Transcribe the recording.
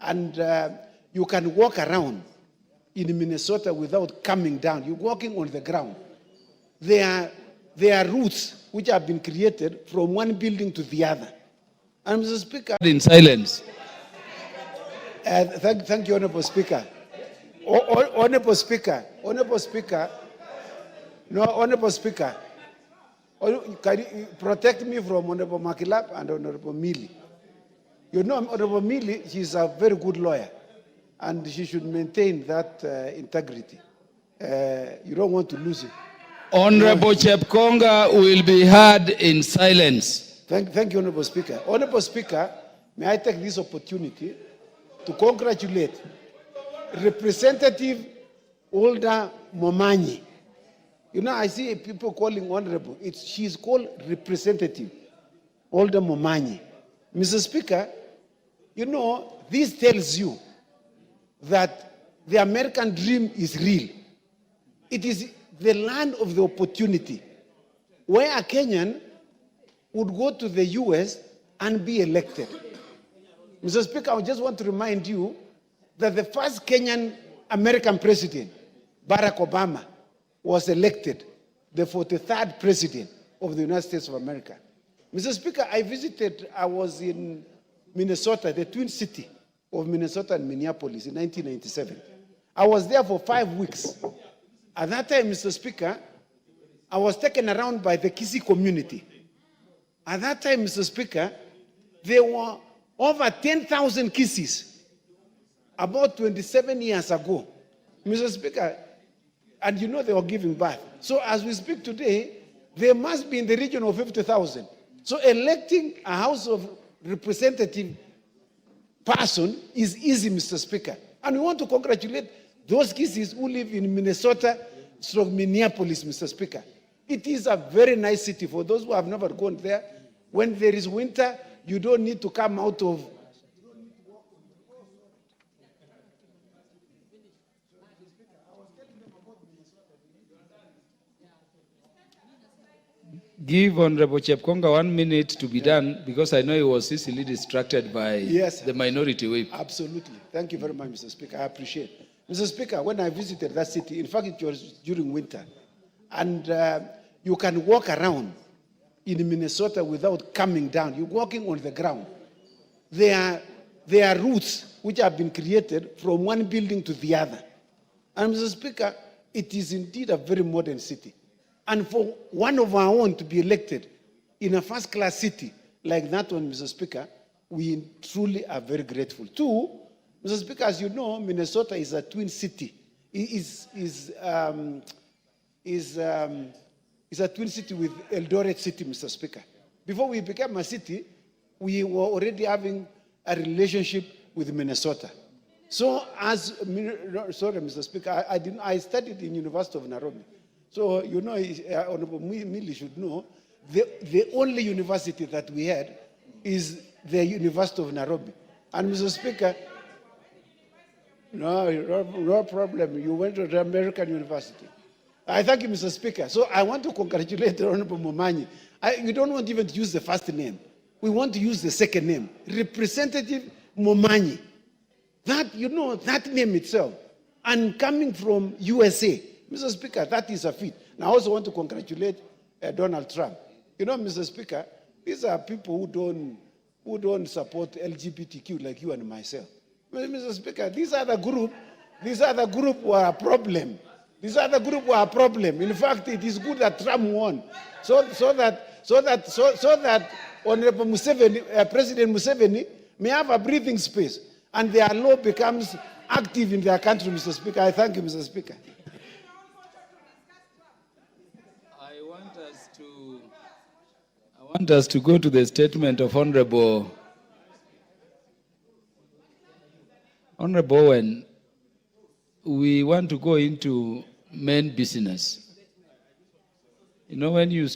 and you can walk around in Minnesota without coming down. You're walking on the ground. There are routes which have been created from one building to the other. And Mr. Speaker, in silence. Thank you, Honorable Speaker. Honorable Speaker, can you protect me from Honorable Makilap and Honorable Mili? You know, Honorable Mili, she's a very good lawyer, and she should maintain that integrity. You don't want to lose it. Honorable Chepkonga will be heard in silence. Thank you, Honorable Speaker. Honorable Speaker, may I take this opportunity to congratulate Representative Older Momanyi. You know, I see people calling Honorable. She's called Representative Older Momanyi. Mr. Speaker, you know, this tells you that the American dream is real. It is the land of the opportunity, where a Kenyan would go to the US and be elected. Mr. Speaker, I just want to remind you that the first Kenyan American president, Barack Obama, was elected the 43rd president of the United States of America. Mr. Speaker, I was in Minnesota, the twin city of Minnesota and Minneapolis in 1997. I was there for 5 weeks. At that time, Mr. Speaker, I was taken around by the Kisi community. At that time, Mr. Speaker, there were over 10,000 Kisis about 27 years ago. Mr. Speaker, and you know they were giving birth. So as we speak today, there must be in the region of 50,000. So electing a House of Representative person is easy, Mr. Speaker. And we want to congratulate those Kisis who live in Minnesota, Minneapolis, Mr. Speaker. It is a very nice city. For those who have never gone there, when there is winter, you don't need to come out of. Give Honorable Chepkonga 1 minute to be done, because I know he was easily distracted by the minority whip. Absolutely. Thank you very much, Mr. Speaker. I appreciate it. Mr. Speaker, when I visited that city, in fact, it was during winter, and you can walk around in Minnesota without coming down. You're walking on the ground. There are routes which have been created from one building to the other. And Mr. Speaker, it is indeed a very modern city. And for one of our own to be elected in a first-class city like that one, Mr. Speaker, we truly are very grateful. Two, Mr. Speaker, as you know, Minnesota is a twin city. Is a twin city with Eldoret City, Mr. Speaker. Before we became a city, we were already having a relationship with Minnesota. So, sorry, Mr. Speaker, I studied in University of Nairobi. So, you know, Honorable Mili should know, the only university that we had is the University of Nairobi. And Mr. Speaker, no problem. You went to the American University. I thank you, Mr. Speaker. So I want to congratulate the Honorable Momanyi. You don't want even to use the first name. We want to use the second name, Representative Momanyi. That, you know, that name itself, and coming from USA, Mr. Speaker, that is a feat. Now, I also want to congratulate Donald Trump. You know, Mr. Speaker, these are people who don't support LGBTQ like you and myself. Mr. Speaker, these are the group who are a problem. These are the group who are a problem. In fact, it is good that Trump won, so that Honorable Museveni, President Museveni, may have a breathing space, and their law becomes active in their country, Mr. Speaker. I thank you, Mr. Speaker. I want us to go to the statement of Honorable Owen. We want to go into main business. You know, when you